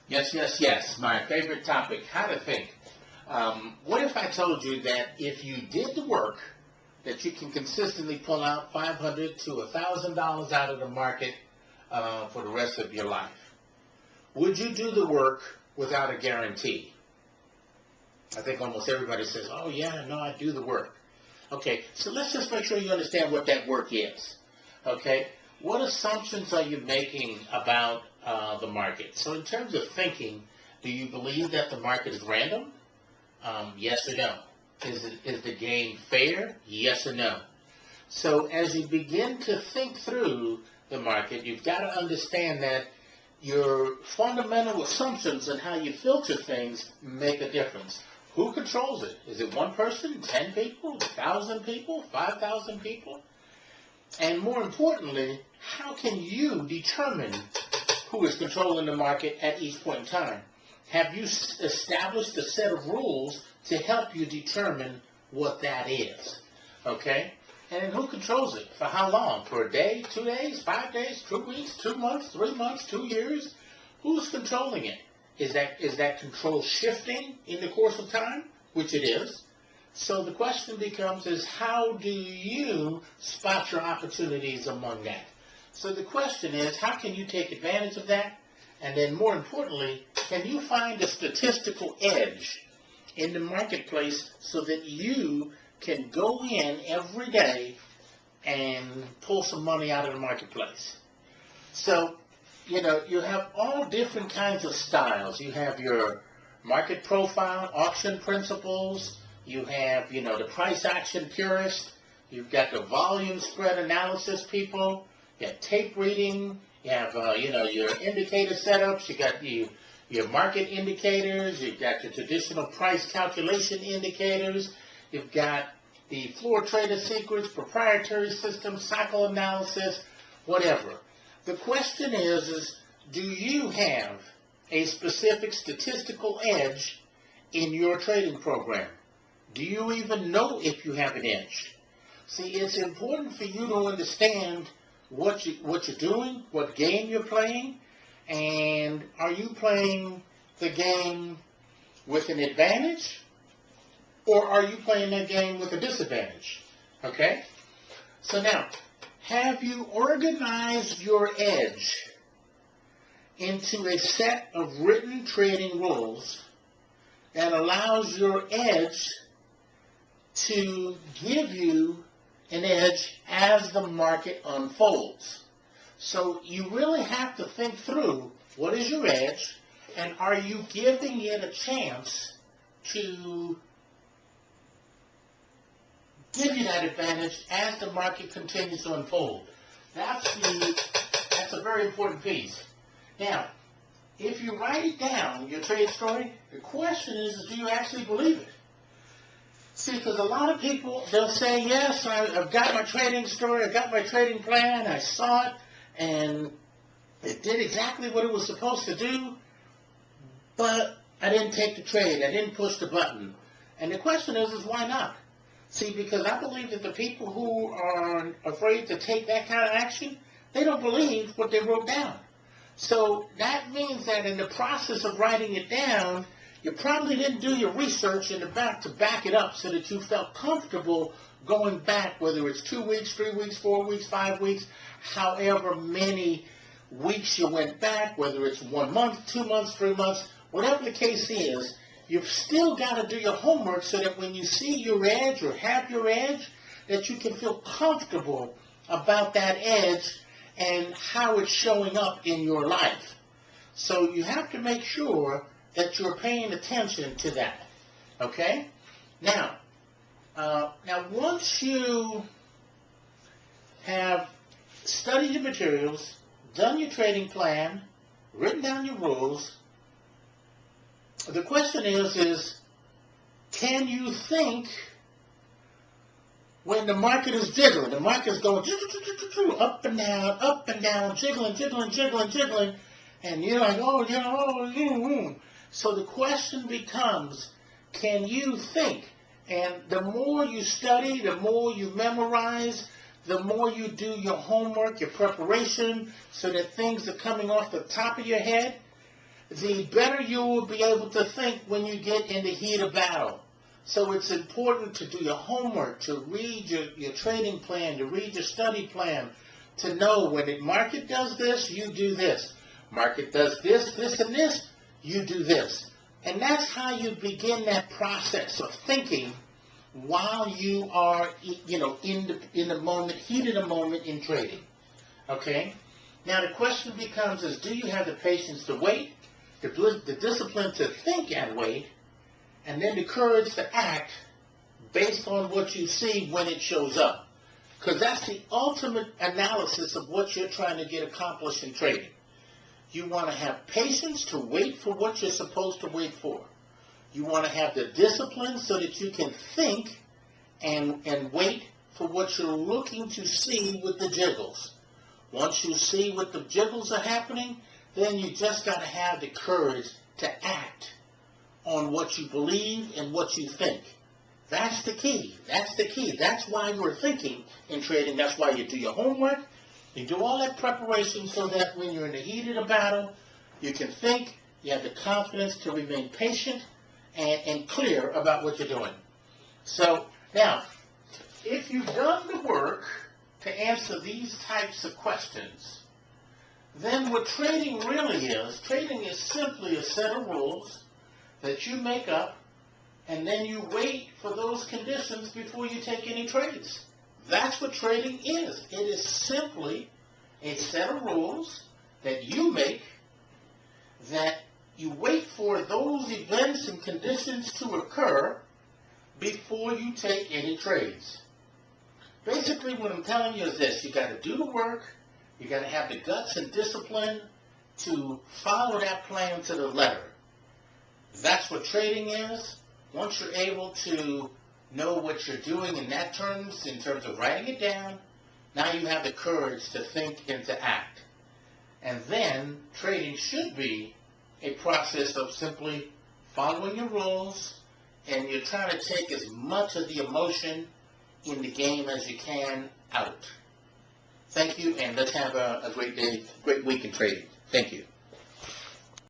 Yes, yes, yes. My favorite topic, how to think. What if I told you that if you did the work, that you can consistently pull out $500 to $1,000 out of the market for the rest of your life? Would you do the work without a guarantee? I think almost everybody says, oh yeah, no, I do the work. Okay, so let's just make sure you understand what that work is. Okay, what assumptions are you making about the market? So in terms of thinking, do you believe that the market is random? Yes or no? Is the game fair? Yes or no? So as you begin to think through the market, you've got to understand that your fundamental assumptions and how you filter things make a difference. Who controls it? Is it one person, 10 people, 1,000 people, 5,000 people? And more importantly, how can you determine who is controlling the market at each point in time? Have you established a set of rules to help you determine what that is? Okay? And who controls it? For how long? For a day, 2 days, 5 days, 2 weeks, 2 months, 3 months, 2 years? Who's controlling it? Is that control shifting in the course of time? Which it is. So the question becomes is how do you spot your opportunities among that? So the question is how can you take advantage of that? And then more importantly, can you find a statistical edge in the marketplace so that you can go in every day and pull some money out of the marketplace? So, you have all different kinds of styles. You have your market profile, auction principles. You have, the price action purist. You've got the volume spread analysis people. You have tape reading. You have, your indicator setups. You got your market indicators. You've got your traditional price calculation indicators. You've got the floor trader secrets, proprietary systems, cycle analysis, whatever. The question is do you have a specific statistical edge in your trading program? Do you even know if you have an edge? See, it's important for you to understand what you're doing, what game you're playing, and are you playing the game with an advantage, or are you playing that game with a disadvantage? Okay? So now, have you organized your edge into a set of written trading rules that allows your edge to give you an edge as the market unfolds? So you really have to think through what is your edge and are you giving it a chance to give you that advantage as the market continues to unfold. That's a very important piece. Now, if you write it down, your trade story, the question is do you actually believe it? See, because a lot of people, they'll say, yes, I've got my trading story, I've got my trading plan, I saw it, and it did exactly what it was supposed to do, but I didn't take the trade, I didn't push the button. And the question is why not? See, because I believe that the people who are afraid to take that kind of action, they don't believe what they wrote down. So that means that in the process of writing it down, you probably didn't do your research in the back to back it up so that you felt comfortable going back, whether it's 2 weeks, 3 weeks, 4 weeks, 5 weeks, however many weeks you went back, whether it's 1 month, 2 months, 3 months, whatever the case is, you've still got to do your homework so that when you see your edge or have your edge, that you can feel comfortable about that edge and how it's showing up in your life. So you have to make sure that you're paying attention to that. Okay? Now once you have studied your materials, done your trading plan, written down your rules, the question is can you think when the market is jiggling? The market is going up and down, jiggling, and you're like, So the question becomes, can you think? And the more you study, the more you memorize, the more you do your homework, your preparation, so that things are coming off the top of your head, the better you will be able to think when you get in the heat of battle. So it's important to do your homework, to read your trading plan, to read your study plan, to know when the market does this, you do this. Market does this, this, and this, you do this. And that's how you begin that process of thinking while you are, in the moment, heat of the moment in trading. Okay? Now the question becomes is, do you have the patience to wait, the discipline to think and wait, and then the courage to act based on what you see when it shows up? Because that's the ultimate analysis of what you're trying to get accomplished in trading. You want to have patience to wait for what you're supposed to wait for. You want to have the discipline so that you can think and wait for what you're looking to see with the jiggles. Once you see what the jiggles are happening, then you just got to have the courage to act on what you believe and what you think. That's the key. That's the key. That's why you're thinking in trading. That's why you do your homework. You do all that preparation so that when you're in the heat of the battle, you can think, you have the confidence to remain patient and clear about what you're doing. So now, if you've done the work to answer these types of questions, then what trading really is, trading is simply a set of rules that you make up, and then you wait for those conditions before you take any trades. That's what trading is. It is simply a set of rules that you make, that you wait for those events and conditions to occur before you take any trades. Basically, what I'm telling you is this: you got to do the work, you got to have the guts and discipline to follow that plan to the letter. That's what trading is. Once you're able to know what you're doing in that terms, in terms of writing it down, now you have the courage to think and to act. And then trading should be a process of simply following your rules, and you're trying to take as much of the emotion in the game as you can out. Thank you, and let's have a great day, great week in trading. Thank you.